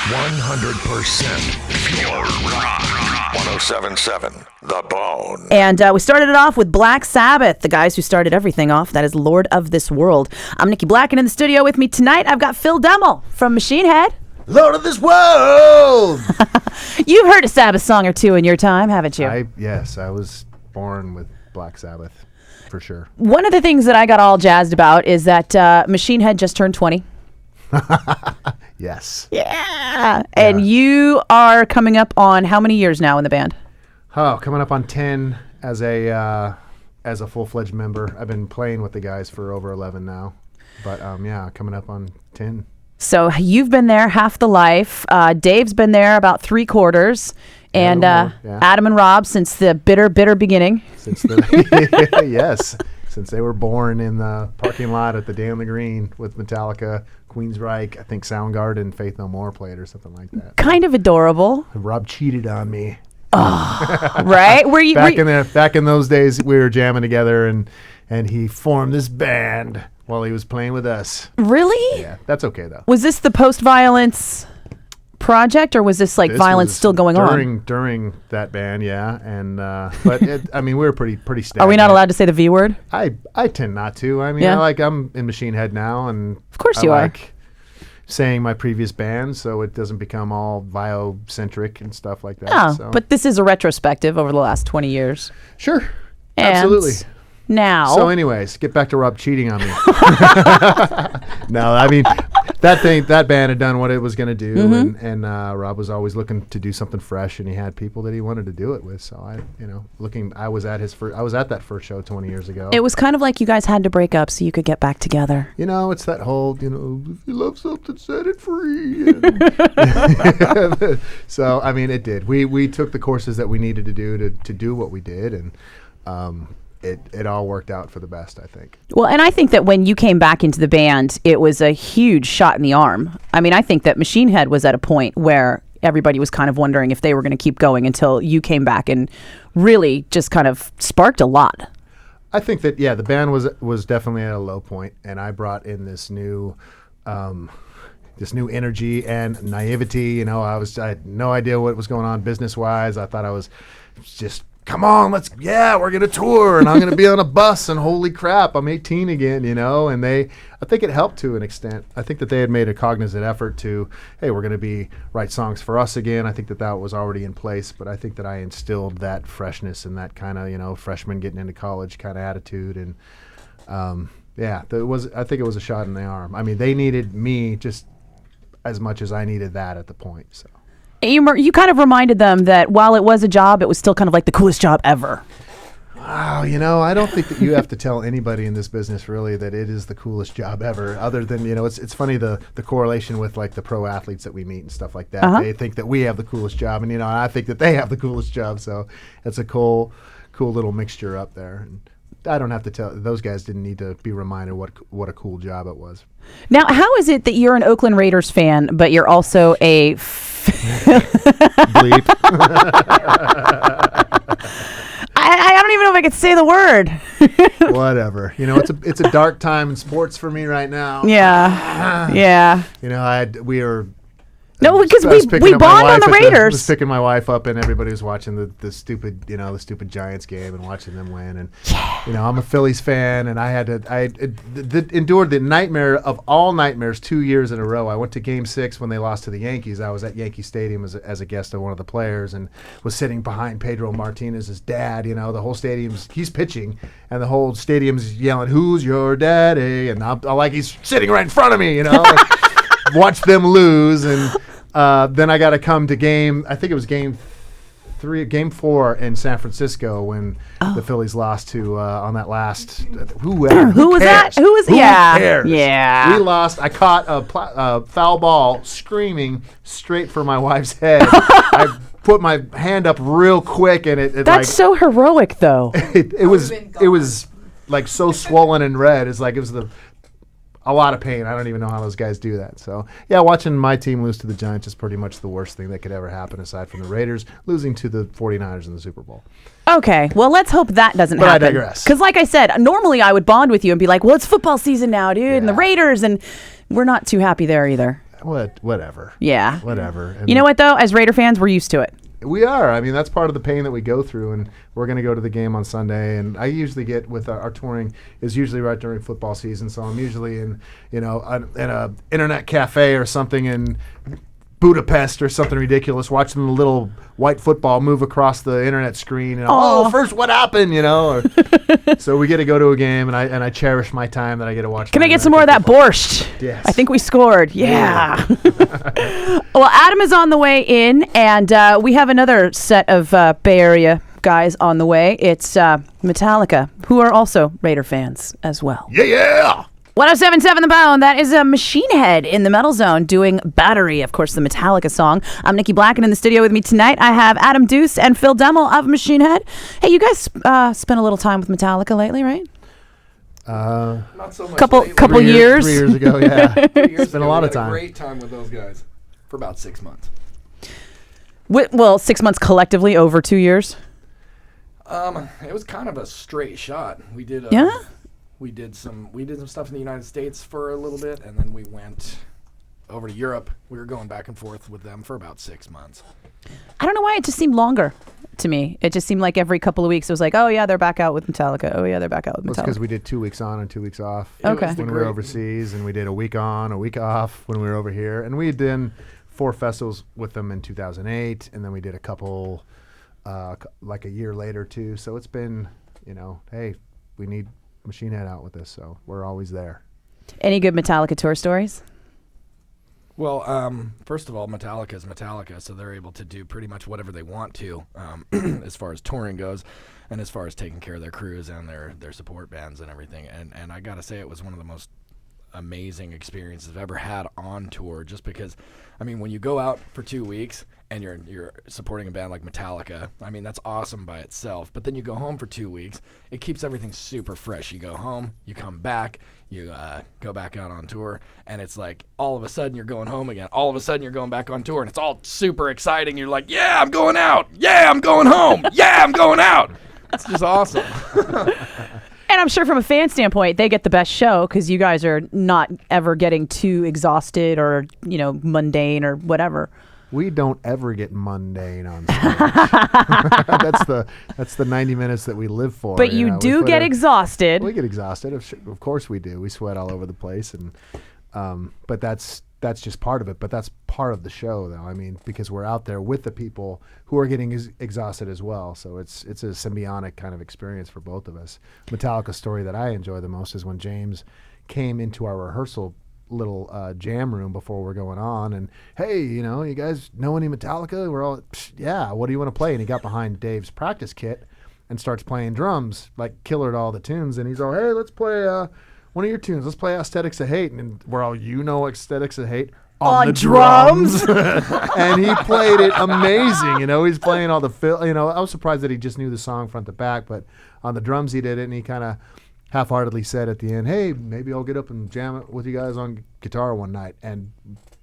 100% pure rock. 107.7 The Bone. And we started it off with Black Sabbath, the guys who started everything off. That is Lord of This World. I'm Nikki Blakk, and in the studio with me tonight, I've got Phil Demmel from Machine Head. Lord of This World! You've heard a Sabbath song or two in your time, haven't you? Yes, I was born with Black Sabbath, for sure. One of the things that I got all jazzed about is that Machine Head just turned 20. Yes. Yeah. And you are coming up on how many years now in the band? Oh, coming up on 10 as a full-fledged member. I've been playing with the guys for over 11 now. But coming up on 10. So you've been there half the life. Dave's been there about 3/4. And Adam and Rob since the bitter beginning. Since they were born in the parking lot at the Day on the Green with Metallica, Queensryche, I think Soundgarden, Faith No More played or something like that. Kind of adorable. Rob cheated on me. Oh, right? Back in those days, we were jamming together, and he formed this band while he was playing with us. Really? Yeah, that's okay though. Was this the post-violence project, or was this violence still going on? During that band, yeah, and but we were pretty stagnant. Are we not allowed to say the V word? I tend not to. I'm in Machine Head now, and of course I you are. Saying my previous band, so it doesn't become all Vio-centric and stuff like that. Oh, but this is a retrospective over the last 20 years. Sure, and absolutely. Now. So, anyways, get back to Rob cheating on me. No, that band had done what it was going to do, and Rob was always looking to do something fresh, and he had people that he wanted to do it with. So I was at that first show 20 years ago. It was kind of like you guys had to break up so you could get back together. It's that whole, if you love something, set it free. So it did. We took the courses that we needed to do to do what we did, and it all worked out for the best, I think. Well, and I think that when you came back into the band, it was a huge shot in the arm. I think that Machine Head was at a point where everybody was kind of wondering if they were going to keep going until you came back and really just kind of sparked a lot. I think that, the band was definitely at a low point, and I brought in this new energy and naivety. I had no idea what was going on business-wise. I thought I was just, come on, we're going to tour, and I'm going to be on a bus, and holy crap, I'm 18 again, and I think it helped to an extent. I think that they had made a cognizant effort to, hey, we're going to write songs for us again. I think that was already in place, but I think that I instilled that freshness and that kind of, freshman getting into college kind of attitude, and I think it was a shot in the arm. They needed me just as much as I needed that at the point, so. You kind of reminded them that while it was a job, it was still kind of like the coolest job ever. Wow, I don't think that you have to tell anybody in this business really that it is the coolest job ever, other than, it's funny the correlation with the pro athletes that we meet and stuff like that. They think that we have the coolest job, and I think that they have the coolest job, so it's a cool little mixture up there. And I don't have to tell, those guys didn't need to be reminded what a cool job it was. Now, how is it that you're an Oakland Raiders fan, but you're also a bleep? I don't even know if I could say the word. Whatever. It's a dark time in sports for me right now. Yeah. We are. No, because we bond on the Raiders. I was picking my wife up, and everybody was watching the stupid Giants game and watching them win. And I'm a Phillies fan, and I endured the nightmare of all nightmares 2 years in a row. I went to Game 6 when they lost to the Yankees. I was at Yankee Stadium as a guest of one of the players, and was sitting behind Pedro Martinez's dad. The whole he's pitching, and the whole stadium's yelling, "Who's your daddy?" And I'm like, he's sitting right in front of me. Watch them lose, and then I got to come to game 4 in San Francisco when the Phillies lost to on that last. Who was that? Who cares? Yeah. We lost. I caught a foul ball screaming straight for my wife's head. I put my hand up real quick, and it that's so heroic, though. It was so swollen and red. It was a lot of pain. I don't even know how those guys do that. So, watching my team lose to the Giants is pretty much the worst thing that could ever happen, aside from the Raiders losing to the 49ers in the Super Bowl. Okay, well, let's hope that doesn't happen. But I digress. Because like I said, normally I would bond with you and be like, well, it's football season now, dude, and the Raiders, and we're not too happy there either. Whatever. Yeah. Whatever. And You know what, though? As Raider fans, we're used to it. we are. I mean, that's part of the pain that we go through, and we're going to go to the game on Sunday. And I usually get with our touring is usually right during football season, so I'm usually in in a internet cafe or something in Budapest or something ridiculous, watching the little white football move across the internet screen. And first, what happened? Or, so we get to go to a game, and I cherish my time that I get to watch. Can I get some more of that borscht? Yes. I think we scored. Yeah. Well, Adam is on the way in, and we have another set of Bay Area guys on the way. It's Metallica, who are also Raider fans as well. Yeah. 1077 The Bone. That is a Machine Head in the Metal Zone doing Battery, of course, the Metallica song. I'm Nikki Blakk, and in the studio with me tonight, I have Adam Duce and Phil Demmel of Machine Head. Hey, you guys spent a little time with Metallica lately, right? Not so much. Couple years. 3 years ago, yeah. 3 years Spent a ago, lot we of had time. Great time with those guys for about 6 months. Well, 6 months collectively over 2 years. It was kind of a straight shot. We did. Yeah? We did some stuff in the United States for a little bit, and then we went over to Europe. We were going back and forth with them for about 6 months. I don't know why it just seemed longer to me. It just seemed like every couple of weeks it was like, oh yeah, they're back out with Metallica. Oh yeah, they're back out with It's Metallica. because we did 2 weeks on and 2 weeks off Okay. when we were overseas, and we did a week on, a week off when we were over here. And we had done 4 festivals with them in 2008, and then we did a couple like a year later too. So it's been, hey, we need Machine Head out with us, so we're always there. Any good Metallica tour stories? Well, first of all, Metallica is Metallica, so they're able to do pretty much whatever they want to as far as touring goes, and as far as taking care of their crews and their support bands and everything. And I got to say, it was one of the most amazing experiences I've ever had on tour, just because, I mean, when you go out for 2 weeks and you're supporting a band like Metallica, I mean, that's awesome by itself. But then you go home for 2 weeks, it keeps everything super fresh. You go home, you come back, you go back out on tour, and it's like all of a sudden you're going home again. All of a sudden you're going back on tour, and it's all super exciting. You're like, yeah, I'm going out. Yeah, I'm going home. Yeah, I'm going out. It's just awesome. And I'm sure from a fan standpoint, they get the best show because you guys are not ever getting too exhausted or, mundane or whatever. We don't ever get mundane on stage. That's the 90 minutes that we live for. But you do get exhausted. We get exhausted. Of course we do. We sweat all over the place, and but that's just part of it. But that's part of the show, though. I mean, because we're out there with the people who are getting exhausted as well. So it's a symbiotic kind of experience for both of us. Metallica's story that I enjoy the most is when James came into our rehearsal little jam room before we're going on, and hey, you guys know any Metallica? We're all, yeah, what do you want to play? And he got behind Dave's practice kit and starts playing drums, like killer to all the tunes, and he's all, hey, let's play one of your tunes, let's play Aesthetics of Hate. And we're all, Aesthetics of Hate on the drums. And he played it amazing. He's playing all the I was surprised that he just knew the song front to back, but on the drums he did it, and he kind of half-heartedly said at the end, hey, maybe I'll get up and jam it with you guys on guitar one night. And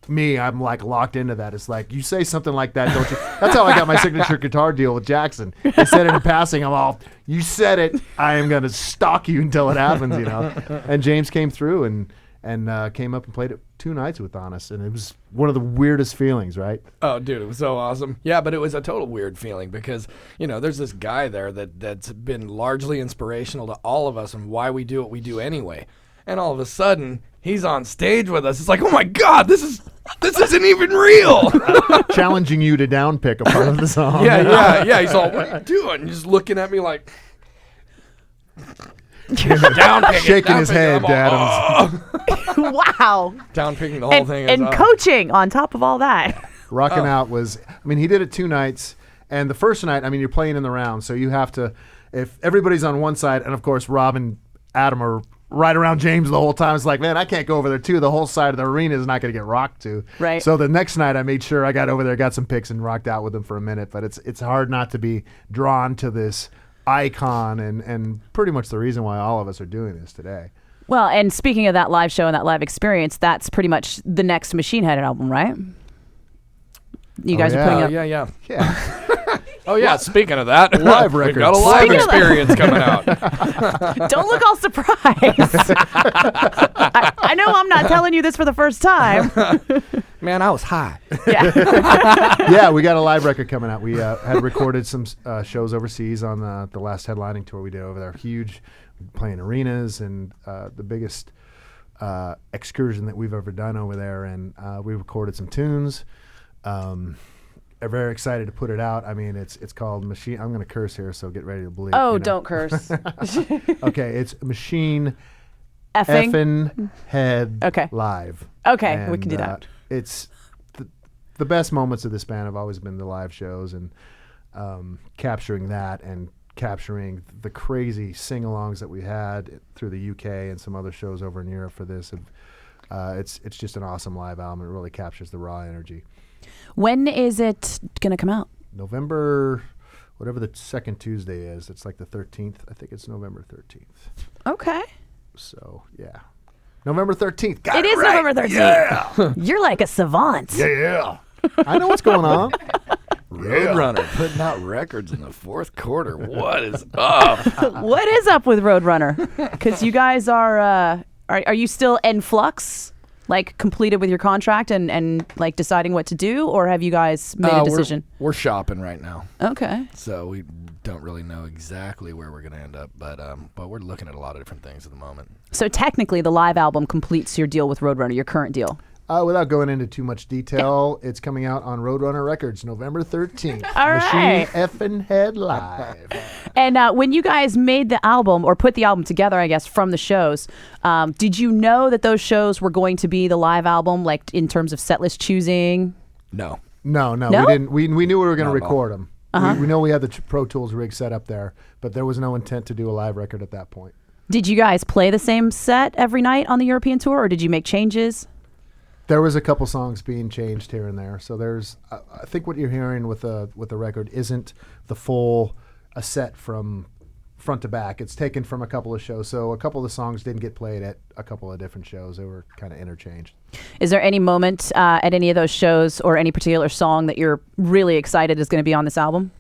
I'm like locked into that. It's like, you say something like that, don't you? That's how I got my signature guitar deal with Jackson. They said it in passing. I'm all, you said it, I am going to stalk you until it happens, And James came through and came up and played it 2 nights with us, and it was one of the weirdest feelings, right? Oh, dude, it was so awesome. Yeah, but it was a total weird feeling because, there's this guy there that's been largely inspirational to all of us and why we do what we do anyway. And all of a sudden, he's on stage with us. It's like, oh my God, this isn't even real. Challenging you to downpick a part of the song. Yeah. He's all, what are you doing? He's looking at me like... shaking his head, Adams. Wow. Down picking the whole thing. And coaching on top of all that. Rocking Out was, he did it 2 nights. And the first night, you're playing in the round. So you have to, if everybody's on one side, and of course, Rob and Adam are right around James the whole time. It's like, man, I can't go over there too. The whole side of the arena is not going to get rocked to. Right. So the next night, I made sure I got over there, got some picks, and rocked out with them for a minute. But it's hard not to be drawn to this icon, and pretty much the reason why all of us are doing this today. Well, and speaking of that live show and that live experience, that's pretty much the next Machine Head album, right? You guys are putting up. Yeah. Oh yeah, speaking of that, Live we've records. got a live Speaking of that- experience coming out. Don't look all surprised. I know I'm not telling you this for the first time. Man, I was high. Yeah. Yeah, we got a live record coming out. We had recorded some shows overseas on the last headlining tour we did over there. Huge, playing arenas, and the biggest excursion that we've ever done over there. And we recorded some tunes. Are very excited to put it out. I mean, it's called Machine. I'm going to curse here, so get ready to believe. Oh, don't curse. Okay, it's Machine Effing. Head Okay. Live. Okay, we And, can do that. It's the best moments of this band have always been the live shows, and capturing that and capturing the crazy sing-alongs that we had through the UK and some other shows over in Europe for this. It's just an awesome live album. It really captures the raw energy. When is it going to come out? November, whatever the second Tuesday is. It's like the 13th. I think it's November 13th. Okay. So, yeah. November 13th. It is November 13th. Yeah. You're like a savant. Yeah. I know what's going on. Roadrunner putting out records in the fourth quarter. What is up? What is up with Roadrunner? Because you guys are you still in flux? Like completed with your contract and like deciding what to do, or have you guys made a decision? We're shopping right now, Okay. so we don't really know exactly where we're going to end up, but we're looking at a lot of different things at the moment. So technically, the live album completes your deal with Roadrunner, your current deal. Without going into too much detail, it's coming out on Roadrunner Records November 13th. All Machine right. Effin' Head Live. And when you guys made the album or put the album together, I guess, from the shows, did you know that those shows were going to be the live album, like in terms of set list choosing? No. No, No? we didn't. We knew we were going to Not at all. record them. We know we had the Pro Tools rig set up there, but there was no intent to do a live record at that point. Did you guys play the same set every night on the European tour, or did you make changes? There was a couple songs being changed here and there. So there's, I think what you're hearing with the record isn't the full a set from front to back. It's taken from a couple of shows. So a couple of the songs didn't get played at a couple of different shows. They were kind of interchanged. Is there any moment at any of those shows or any particular song that you're really excited is going to be on this album?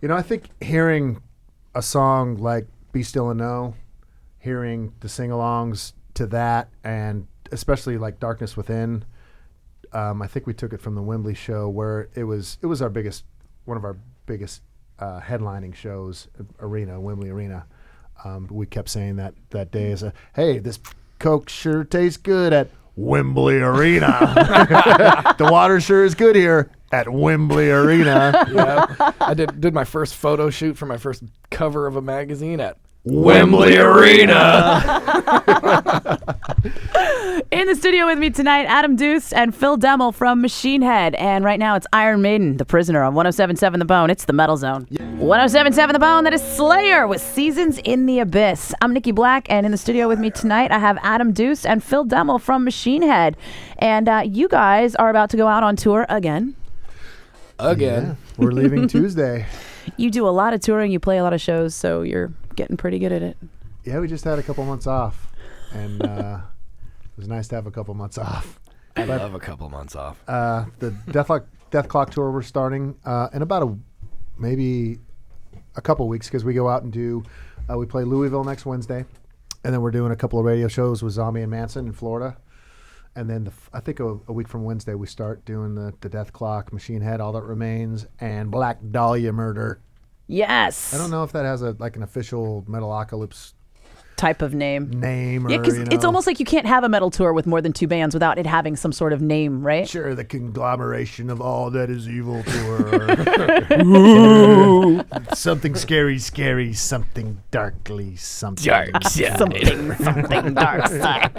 You know, I think hearing a song like Be Still and Know, hearing the sing-alongs to that, and especially like Darkness Within, I think we took it from the Wembley show where it was our biggest, one of our biggest headlining shows, Wembley Arena. We kept saying that day as hey, this Coke sure tastes good at Wembley Arena. The water sure is good here at Wembley Arena. Yeah. I did my first photo shoot for my first cover of a magazine at Wembley Arena. In the studio with me tonight, Adam Duce and Phil Demmel from Machine Head. And right now it's Iron Maiden, The Prisoner on 107.7 The Bone. It's the Metal Zone. 107.7 The Bone, that is Slayer with Seasons in the Abyss. I'm Nikki Blakk, and in the studio with me tonight, I have Adam Duce and Phil Demmel from Machine Head. And you guys are about to go out on tour again. Yeah, we're leaving Tuesday. You do a lot of touring, you play a lot of shows, so you're getting pretty good at it. Yeah, we just had a couple months off, and it was nice to have a couple months off. I love a couple months off. The Dethklok tour we're starting in about maybe a couple weeks, because we go out and do we play Louisville next Wednesday, and then we're doing a couple of radio shows with Zombie and Manson in Florida, and then I think a week from Wednesday we start doing the Dethklok, Machine Head, All That Remains, and Black Dahlia Murder. Yes. I don't know if that has an official Metalocalypse type of name. name, or Yeah, because it's almost like you can't have a metal tour with more than two bands without it having some sort of name, right? sure, the conglomeration of All That Is Evil tour. Ooh, something scary, something darkly, something Something dark side.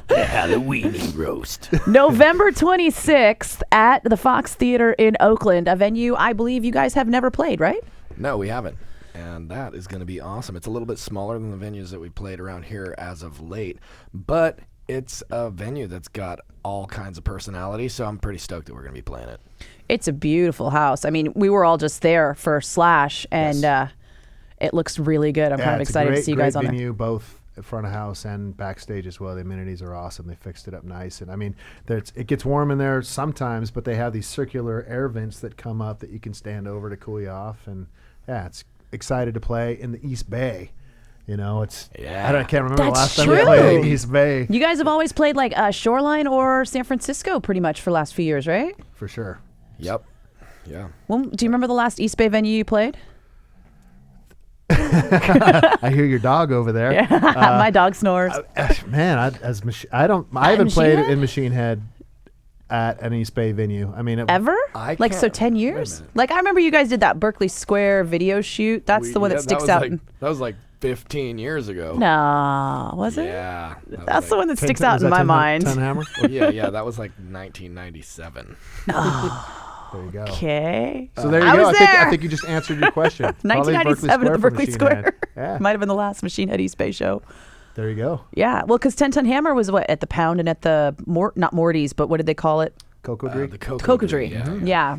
The Halloween roast. November 26th at the Fox Theater in Oakland, a venue I believe you guys have never played, right? No, we haven't. And that is going to be awesome. It's a little bit smaller than the venues that we played around here as of late, but it's a venue that's got all kinds of personality, so I'm pretty stoked that we're going to be playing it. It's a beautiful house. I mean, we were all just there for Slash, and it looks really good. I'm kind of excited to see you guys on there. venue, both front of house and backstage as well. The amenities are awesome. They fixed it up nice. And I mean, it gets warm in there sometimes, but they have these circular air vents that come up that you can stand over to cool you off. And yeah, it's excited to play in the East Bay. You know, it's I can't remember the last time we played in East Bay. You guys have always played like Shoreline or San Francisco pretty much for the last few years, right? For sure. Yep. Yeah. Well, do you remember the last East Bay venue you played? I hear your dog over there. Yeah. My dog snores. Man, I haven't played in Machine Head at an East Bay venue. I mean, ever? 10 years? Like I remember you guys did that Berkeley Square video shoot. That's the one that sticks out. That was like 15 years ago. No, was it? Yeah. That's the one that sticks out in my mind. Ten Hammer? Yeah, that was like 1997. There you go. Okay. So there you go. I think you just answered your question. 1997 at the Berkeley Square. Yeah. Might have been the last Machine Head East Bay show. There you go. Yeah. Well, because 10 Ton Hammer was what, at the Pound and at the, not Morty's, but what did they call it? Cocodrie. The Cocodrie. Yeah.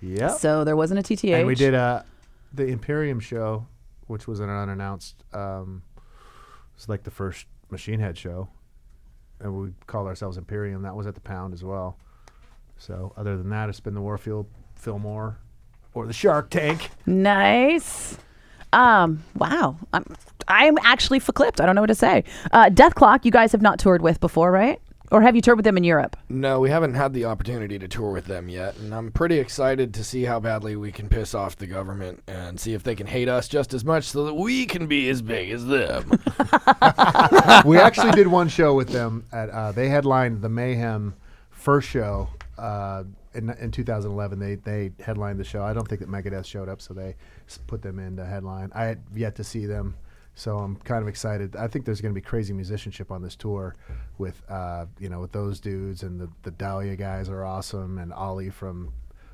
Yeah. So there wasn't a TTH. And we did the Imperium show, which was an unannounced, it was like the first Machine Head show. And we called ourselves Imperium. That was at the Pound as well. So other than that, it's been the Warfield, Fillmore, or the Shark Tank. Nice. Wow. I'm actually clipped. I don't know what to say. Dethklok, you guys have not toured with before, right? Or have you toured with them in Europe? No, we haven't had the opportunity to tour with them yet, and I'm pretty excited to see how badly we can piss off the government and see if they can hate us just as much so that we can be as big as them. We actually did one show with them. They headlined the Mayhem first show in 2011. They headlined the show. I don't think that Megadeth showed up, so they put them in to headline. I had yet to see them. So I'm kind of excited. I think there's going to be crazy musicianship on this tour with, with those dudes, and the Dahlia guys are awesome, and Ollie from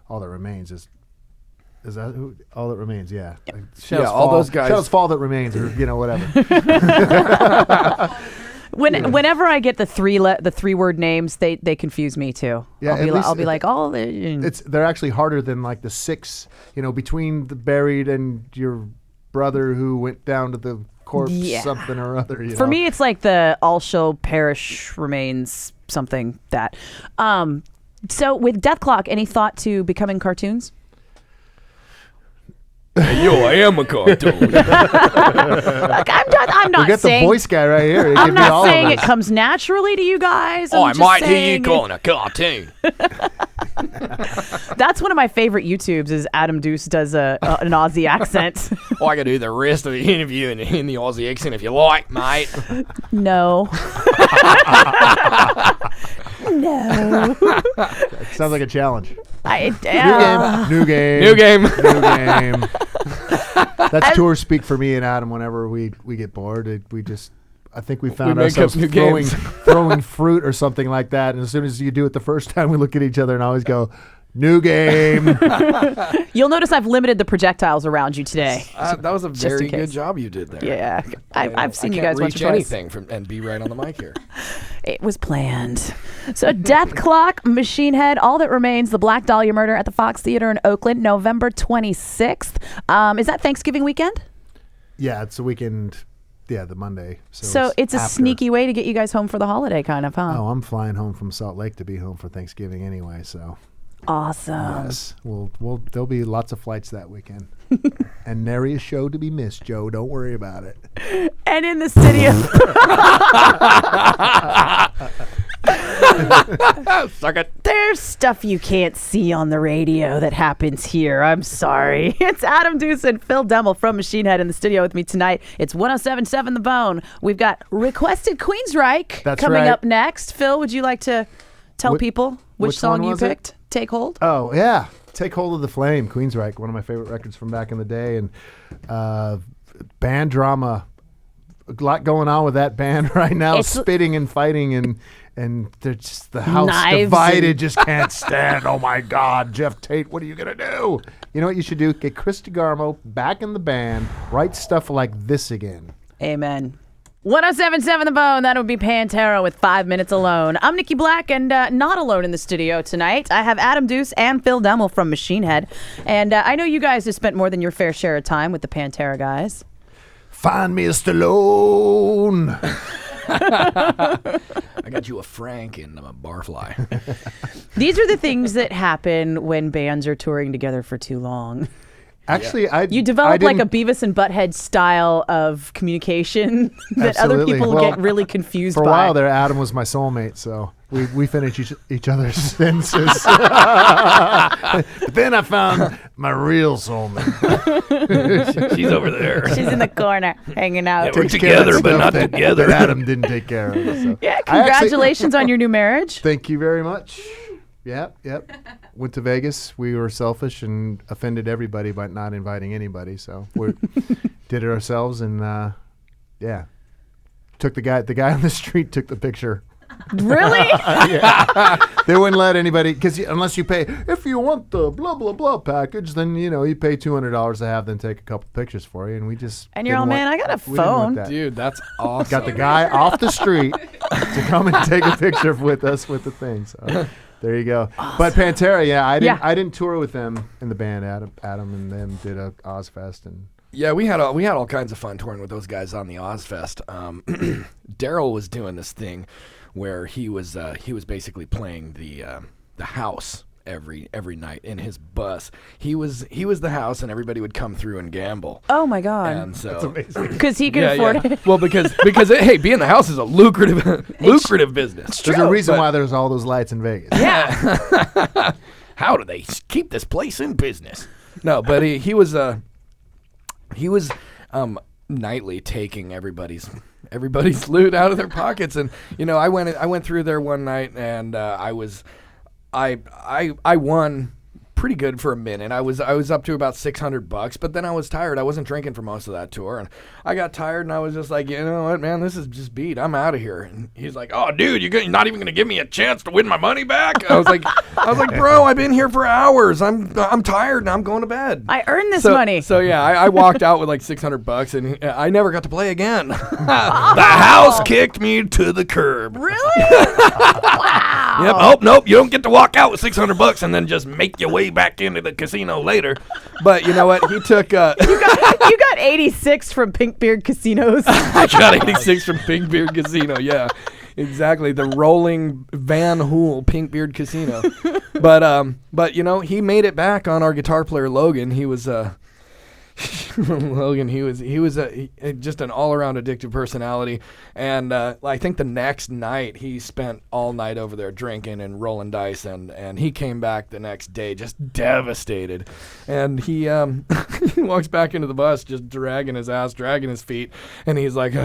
All That Remains is that who? All That Remains, yeah. Yeah, all those guys. Shadow's Fall That Remains, or whatever. Whenever I get the three word names, they confuse me too. Yeah, I'll be like, they're actually harder than like the six. Between the buried and your brother who went down to the corpse something or other. For me, it's like the all shall perish remains something that. So with Dethklok, any thought to becoming cartoons? Yo, I am a cartoon. Look, I'm not we got saying the voice guy right here. I'm not saying it comes naturally to you guys. I might hear you calling a cartoon. That's one of my favorite YouTubes. Is Adam Duce does an Aussie accent. I can do the rest of the interview in the Aussie accent if you like, mate. No. No. Sounds like a challenge. New game. That's tour speak for me and Adam. Whenever we get bored, I think we found ourselves throwing fruit or something like that. And as soon as you do it the first time, we look at each other and always go, new game. You'll notice I've limited the projectiles around you today. That was a very good job you did there. Yeah. I've seen you guys once or twice. Anything and be right on the mic here. It was planned. So Dethklok, Machine Head, All That Remains, the Black Dahlia Murder at the Fox Theater in Oakland, November 26th. Is that Thanksgiving weekend? Yeah, it's the weekend. Yeah, the Monday. So it's a sneaky way to get you guys home for the holiday, kind of, huh? Oh, I'm flying home from Salt Lake to be home for Thanksgiving anyway, so. Awesome. Yes, there'll be lots of flights that weekend. And nary a show to be missed, Joe. Don't worry about it. And in the city of... Suck it. There's stuff you can't see on the radio that happens here. I'm sorry. It's Adam Duce and Phil Demmel from Machine Head in the studio with me tonight. It's 107.7 The Bone. We've got Requested Queensryche coming up next. Phil, would you like to tell people which song you picked? Take Hold? Oh, yeah. Take Hold of the Flame, Queensryche, one of my favorite records from back in the day. And band drama, a lot going on with that band right now, spitting and fighting, and they're just, the house divided, just can't stand. Oh, my God, Jeff Tate, what are you going to do? You know what you should do? Get Chris DeGarmo back in the band, write stuff like this again. Amen. 107.7 The Bone, that would be Pantera with 5 Minutes Alone. I'm Nikki Blakk, and not alone in the studio tonight. I have Adam Duce and Phil Demmel from Machine Head. And I know you guys have spent more than your fair share of time with the Pantera guys. Find me a Stallone. I got you a Frank and a Barfly. These are the things that happen when bands are touring together for too long. Actually, You develop like a Beavis and Butthead style of communication that other Absolutely. people Well, get really confused For a by. while there, Adam was my soulmate, so we finished each other's sentences. But then I found my real soulmate. She's over there. She's in the corner hanging out. We're Takes care of together, but stuff not that together. Adam didn't take care of. So. Yeah, I actually- congratulations on your new marriage. Thank you very much. Yep. Went to Vegas. We were selfish and offended everybody by not inviting anybody. So we did it ourselves, and took the guy on the street took the picture. Really? They wouldn't let anybody because unless you pay, if you want the blah blah blah package, then you pay $200 to have them take a couple pictures for you, and we just And you're all, didn't man, want- I got a we didn't want phone. that. Dude, that's awesome. Got the guy off the street to come and take a picture with us with the thing. So there you go. Awesome. But Pantera, I didn't tour with them in the band. Adam and them did a Ozfest, and Yeah, we had all kinds of fun touring with those guys on the Ozfest. Daryl was doing this thing where he was basically playing the house every night in his bus. He was the house, and everybody would come through and gamble. Oh my God. And so Because he could afford it. Well, because hey, being the house is a lucrative business. there's a reason why there's all those lights in Vegas. Yeah. How do they keep this place in business? No, but he was nightly taking everybody's loot out of their pockets, and I went through there one night, and I won pretty good for a minute. I was up to about $600, but then I was tired. I wasn't drinking for most of that tour, and I got tired, and I was just like, you know what, man, this is just beat. I'm out of here. And he's like, oh, dude, you're not even gonna give me a chance to win my money back? I was like, bro, I've been here for hours. I'm tired, and I'm going to bed. I earned this money. So yeah, I walked out with like $600, and I never got to play again. The house kicked me to the curb. Really? Wow. Yep. Oh nope, you don't get to walk out with $600 and then just make your way back into the casino later. But you know what? He took. You got 86 from Pinkbeard Casinos. I got 86 from Pinkbeard Casino. Yeah, exactly. The rolling Van Hool Pinkbeard Casino. But he made it back on our guitar player Logan. He was Logan, he was just an all-around addictive personality, and I think the next night he spent all night over there drinking and rolling dice, and he came back the next day just devastated, and he he walks back into the bus just dragging his feet, and he's like,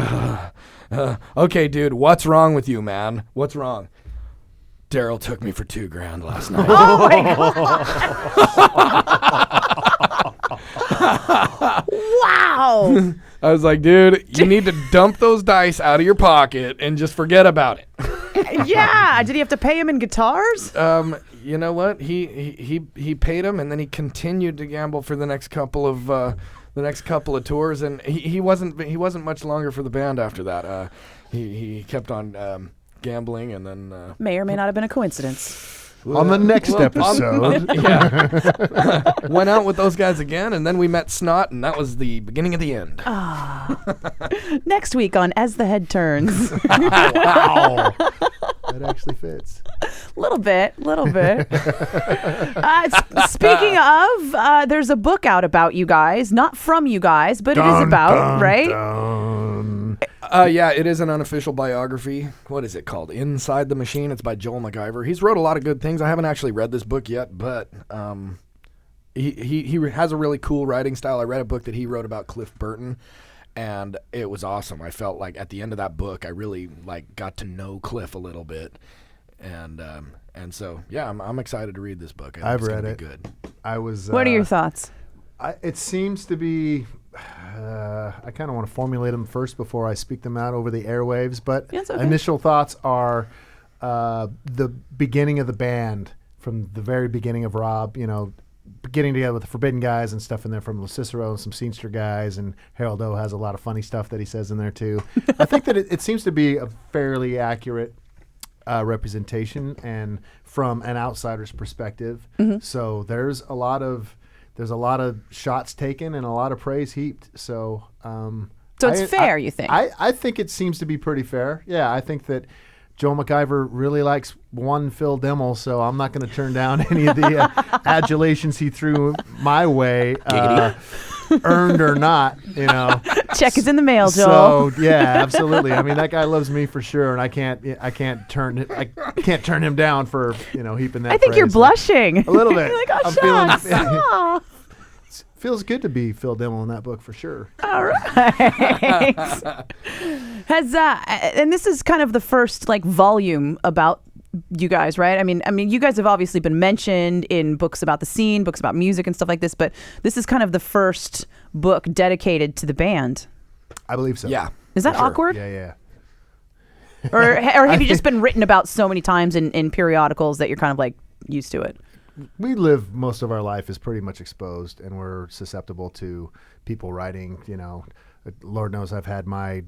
okay, dude, what's wrong with you, man? What's wrong? Daryl took me for $2,000 last night. Oh my God. Wow. I was like, dude, you need to dump those dice out of your pocket and just forget about it. Yeah. Did he have to pay him in guitars? You know what? He paid him, and then he continued to gamble for the next couple of tours, and he wasn't much longer for the band after that. He kept on gambling, and then May or may not have been a coincidence. On the next episode. Went out with those guys again, and then we met Snot, and that was the beginning of the end. Next week on As the Head Turns. Wow. That actually fits. Little bit. Speaking of, there's a book out about you guys, not from you guys, but it is about, right? Yeah, it is an unofficial biography. What is it called? Inside the Machine. It's by Joel McIver. He's wrote a lot of good things. I haven't actually read this book yet, but he has a really cool writing style. I read a book that he wrote about Cliff Burton, and it was awesome. I felt like at the end of that book, I really got to know Cliff a little bit, and so yeah, I'm excited to read this book. I've read it. Good. I was. What are your thoughts? It seems to be. I kind of want to formulate them first before I speak them out over the airwaves. But That's okay. Initial thoughts are the beginning of the band, from the very beginning of Rob. Getting together with the Forbidden guys and stuff in there from Cicero and some Scenester guys, and Harold O has a lot of funny stuff that he says in there too. I think that it seems to be a fairly accurate representation, and from an outsider's perspective. Mm-hmm. So there's a lot of shots taken and a lot of praise heaped. So So it's fair, you think? I think it seems to be pretty fair. Yeah, I think that Joe McIver really likes one Phil Demmel, so I'm not going to turn down any of the adulations he threw my way, earned or not, you know. Check is in the mail, Joel. So yeah, absolutely. I mean, that guy loves me for sure, and I can't turn him down for, you know, heaping that. I think you're praise. blushing. A little bit. You're like, oh, I'm shucks. feeling. Feels good to be Phil Demmel in that book for sure. All right. Has and this is kind of the first like volume about you guys, right? I mean, you guys have obviously been mentioned in books about the scene, books about music and stuff like this, but this is kind of the first book dedicated to the band. I believe so. Yeah. Is that Sure. awkward? Yeah. Or have you just been written about so many times in periodicals that you're kind of like used to it? We live most of our life is pretty much exposed, and we're susceptible to people writing. You know, Lord knows I've had my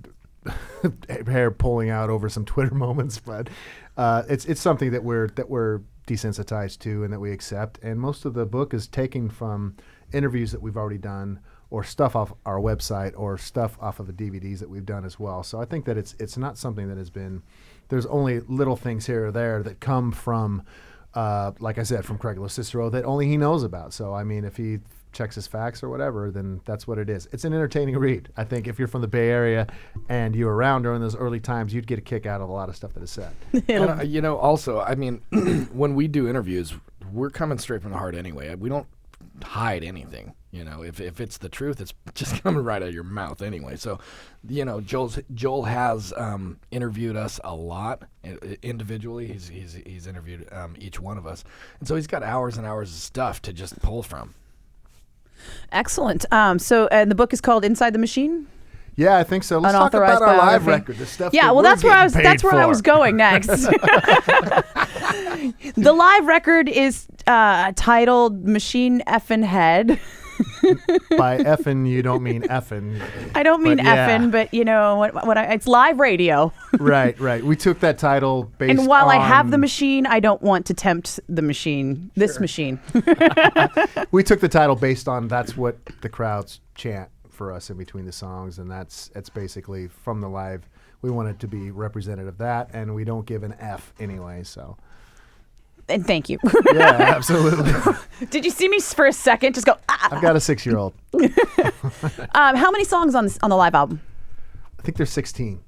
hair pulling out over some Twitter moments, but it's something that we're desensitized to and that we accept. And most of the book is taken from interviews that we've already done, or stuff off our website, or stuff off of the DVDs that we've done as well. So I think that it's not something that has been. There's only little things here or there that come from. Like I said, from Craig Cicero that only he knows about. So, I mean, if he checks his facts or whatever, then that's what it is. It's an entertaining read. I think if you're from the Bay Area and you were around during those early times, you'd get a kick out of a lot of stuff that is said. And, you know, also, I mean, when we do interviews, we're coming straight from the heart anyway. We don't hide anything. You know, if it's the truth, it's just coming right out of your mouth anyway. So, you know, Joel has interviewed us a lot individually. He's interviewed each one of us, and so he's got hours and hours of stuff to just pull from. Excellent. So the book is called Inside the Machine. Yeah, I think so. Let's talk Unauthorized about our live biography. record. The stuff. Yeah, that well, we're that's where I was. getting That's paid where I for. was going next. The live record is titled "Machine Effin' Head." By effing, you don't mean effing. I don't mean But yeah. effing, but you know it's live radio. Right. We took that title based And while I have on- the machine, I don't want to tempt the machine. This machine. We took the title based on that's what the crowds chant for us in between the songs, and it's basically from the live. We want it to be representative of that, and we don't give an F anyway. So And thank you. yeah, absolutely. Did you see me for a second just go? Ah. I've got a 6-year-old. How many songs on the live album? I think there's 16.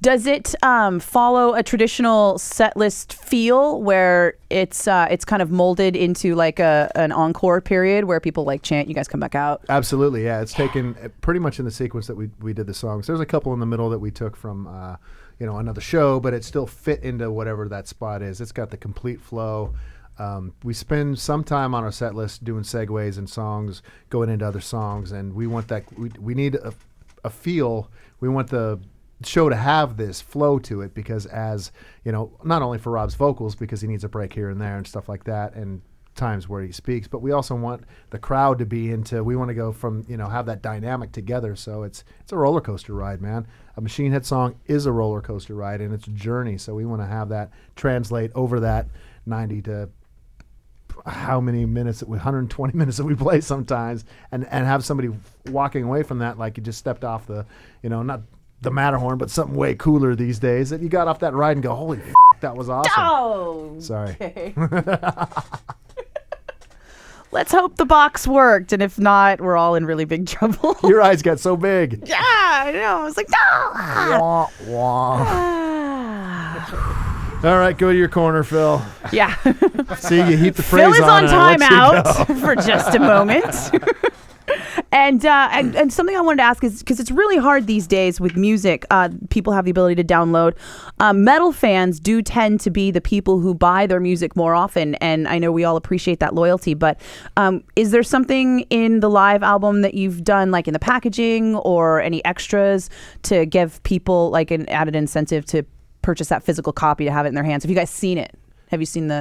Does it follow a traditional set list feel where it's kind of molded into like an encore period where people like chant, you guys come back out? Absolutely, yeah. It's taken pretty much in the sequence that we did the songs. There's a couple in the middle that we took from another show, but it still fit into whatever that spot is. It's got the complete flow. We spend some time on our set list doing segues and songs, going into other songs, and we want that. We need a feel. We want the show to have this flow to it because, as you know, not only for Rob's vocals because he needs a break here and there and stuff like that, and times where he speaks, but we also want the crowd to be into. We want to go from have that dynamic together. So it's a roller coaster ride, man. A Machine Head song is a roller coaster ride, and it's a journey. So we want to have that translate over that 90 to how many minutes, 120 minutes that we play sometimes, and have somebody walking away from that like you just stepped off the, not the Matterhorn, but something way cooler these days, that you got off that ride and go, holy f***, that was awesome. Oh, Sorry. okay. Let's hope the box worked, and if not, we're all in really big trouble. Your eyes got so big. Yeah, I know. I was like, no. Wah, wah. Ah. All right, go to your corner, Phil. Yeah. See, you heap the praise Phil is on and I let you timeout go. for just a moment. And something I wanted to ask is, because it's really hard these days with music, people have the ability to download. Metal fans do tend to be the people who buy their music more often, and I know we all appreciate that loyalty, but is there something in the live album that you've done, like in the packaging or any extras, to give people like an added incentive to purchase that physical copy, to have it in their hands? Have you guys seen it? Have you seen the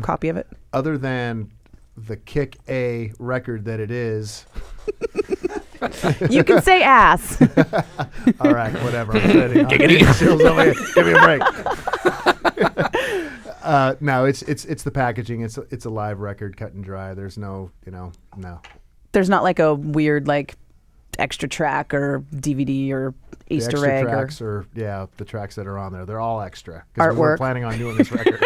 copy of it? Other than the Kick A record that it is. You can say ass. All right, whatever. I'm ready. Give me a break. No, it's the packaging. It's a live record, cut and dry. There's no, no. There's not like a weird like extra track or DVD or The Easter extra egg tracks or the tracks that are on there. They're all extra because we were Artwork. planning on doing this record.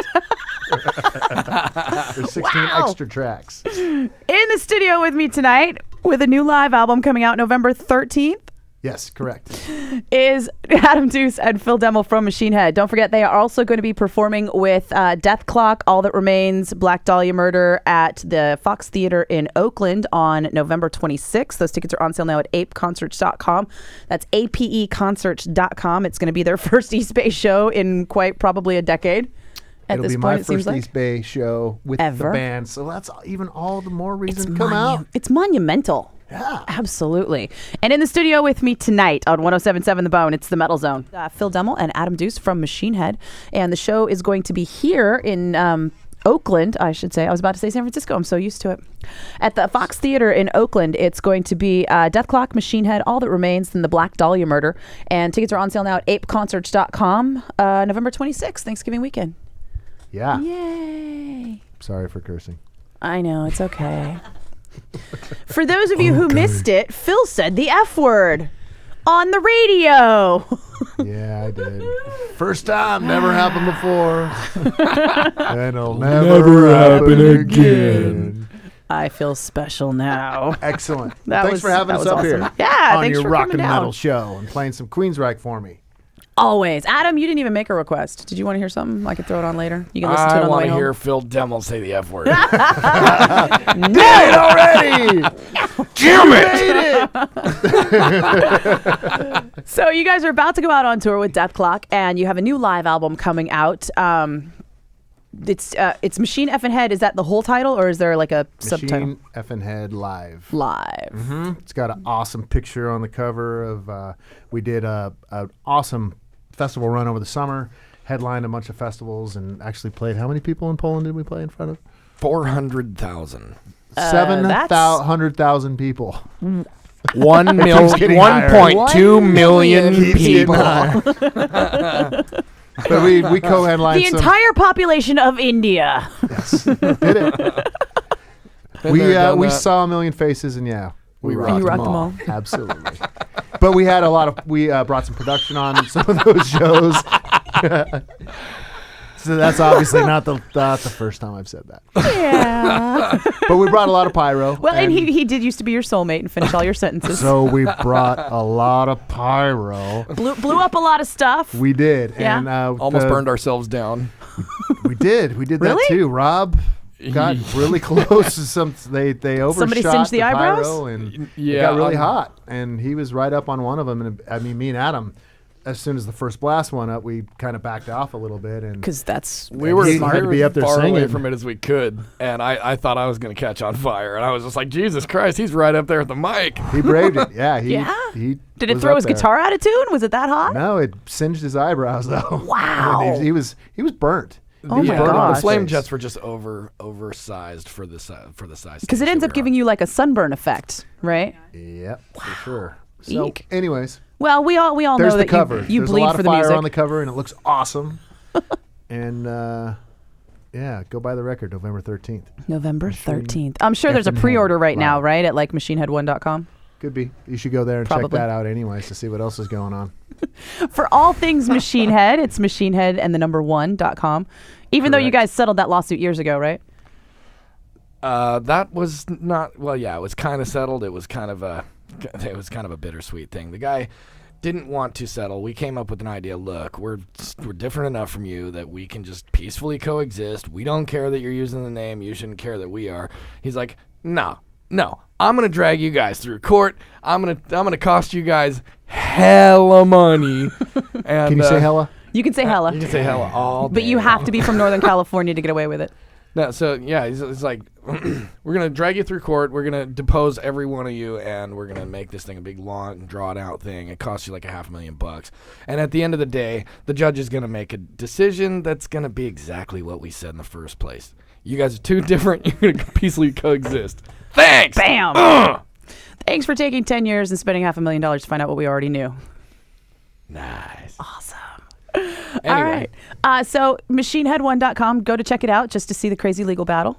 There's 16 Wow. extra tracks. in the studio with me tonight with a new live album coming out November 13th. Yes, correct. Is Adam Duce and Phil Demmel from Machine Head. Don't forget, they are also going to be performing with Dethklok, All That Remains, Black Dahlia Murder at the Fox Theater in Oakland on November 26th. Those tickets are on sale now at apeconcerts.com. That's apeconcerts.com. It's going to be their first East Bay show in quite probably a decade. At It'll this be point, my it seems first like. East Bay show with Ever. the band, so that's even all the more reason to come out. It's monumental. Yeah. Absolutely. And in the studio with me tonight on 107.7 The Bone, it's the Metal Zone. Phil Demmel and Adam Duce from Machine Head. And the show is going to be here in Oakland, I should say. I was about to say San Francisco. I'm so used to it. At the Fox Theater in Oakland, it's going to be Dethklok, Machine Head, All That Remains, and the Black Dahlia Murder. And tickets are on sale now at apeconcerts.com, November 26th, Thanksgiving weekend. Yeah. Yay. Sorry for cursing. I know, it's okay. For those of you who missed it, Phil said the F word on the radio. Yeah, I did. First time, never happened before. And it'll never happen again. I feel special now. Excellent. That Thanks was- for having that us was up awesome. here. Yeah, on thanks your for rock coming and down. metal show and playing some Queensryche for me. Always. Adam, you didn't even make a request. Did you want to hear something? I could throw it on later. You can listen to it I on the want way to home. hear Phil Demmel say the F word. Did it already! Damn it! So you guys are about to go out on tour with Dethklok, and you have a new live album coming out. It's Machine Effin' Head. Is that the whole title, or is there like a subtitle? Machine Effin' Head Live. Live. It's got an awesome picture on the cover of. We did an awesome festival run over the summer, headlined a bunch of festivals, and actually played. How many people in Poland did we play in front of? 400,000. 700,000 people. 1.2 million Keeps getting people. higher. But we co-headlined The some. entire population of India. Did it. Been there, done We that. saw a million faces, and we rocked, You rocked them all. Absolutely. But we had we brought some production on some of those shows. So that's obviously not the first time I've said that. Yeah. But we brought a lot of pyro. Well, and he did used to be your soulmate and finish all your sentences. So we brought a lot of pyro. Blew up a lot of stuff. We did. Yeah. And Almost burned ourselves down. We did. We did Really? that too. Rob got really close to some. They overshot Somebody singed the eyebrows? pyro, and Yeah, it got really hot. And he was right up on one of them. And I mean, me and Adam, as soon as the first blast went up, we kind of backed off a little bit. And Because that's We were, He we had to were be up there far away singing. from it as we could, and I thought I was going to catch on fire, and I was just like, Jesus Christ, he's right up there at the mic. he braved it. Yeah. Yeah? He Did it was throw up his there. guitar out of tune? Was it that hot? No, it singed his eyebrows though. Wow. And he was burnt. Oh He was my burnt on gosh. his The flame face. jets were just oversized for the size. Because it ends up giving you like a sunburn effect, right? Yep, for sure. So, Eek. anyways, Well, we all there's know the that cover. you There's bleed a lot for of the fire music. on the cover, and it looks awesome. And yeah, go buy the record November 13th. November 13th. I'm sure there's a Effin' Head pre-order right now, Live. right? At like machinehead1.com. Could be. You should go there and Probably. check that out anyways to see what else is going on. For all things Machine Head, it's machinehead and the number 1.com. Even though you Correct. guys settled that lawsuit years ago, right? That was not well. Yeah, it was kind of settled. It was kind of a bittersweet thing. The guy didn't want to settle. We came up with an idea. Look, we're different enough from you that we can just peacefully coexist. We don't care that you're using the name. You shouldn't care that we are. He's like, no. I'm gonna drag you guys through court. I'm gonna cost you guys hella money. And, Can you say hella? You can say hella. You can say hella all day. But you have to be from Northern California to get away with it. No, so yeah, he's like, we're gonna drag you through court. We're gonna depose every one of you, and we're gonna make this thing a big, long, drawn-out thing. It costs you like $500,000. And at the end of the day, the judge is gonna make a decision that's gonna be exactly what we said in the first place. You guys are too different. You're gonna peacefully coexist. Thanks. Bam! Thanks for taking 10 years and spending $500,000 to find out what we already knew. Nice. Awesome. Anyway. All right. So machinehead1.com, go to check it out just to see the crazy legal battle.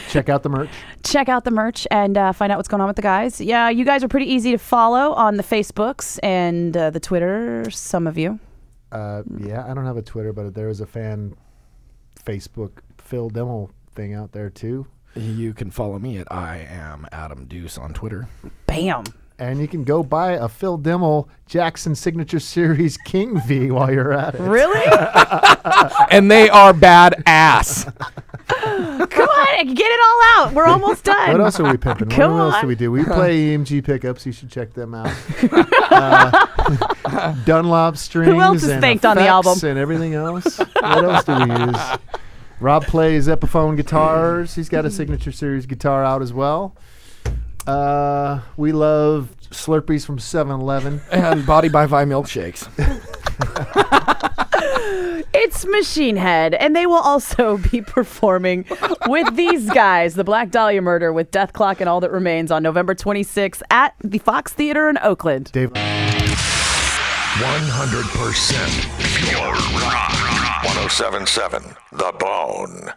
Check out the merch. Check out the merch and find out what's going on with the guys. Yeah, you guys are pretty easy to follow on the Facebooks and the Twitter, some of you. Yeah, I don't have a Twitter, but there is a fan Facebook Phil Demmel thing out there too. You can follow me at I am Adam Duce on Twitter. Bam. And you can go buy a Phil Demmel Jackson Signature Series King V while you're at it. Really? And they are badass. Come on, get it all out. We're almost done. What else are we pimping? Come What else on. do we do? We play EMG pickups. You should check them out. Dunlop strings. Who else is and thanked on the effects album? and everything else. What else do we use? Rob plays Epiphone guitars. He's got a Signature Series guitar out as well. We love Slurpees from 7-Eleven. And Body by Vi milkshakes. It's Machine Head, and they will also be performing with these guys, the Black Dahlia Murder with Dethklok and All That Remains on November 26th at the Fox Theater in Oakland. Dave. 100% pure rock. 1077 The Bone.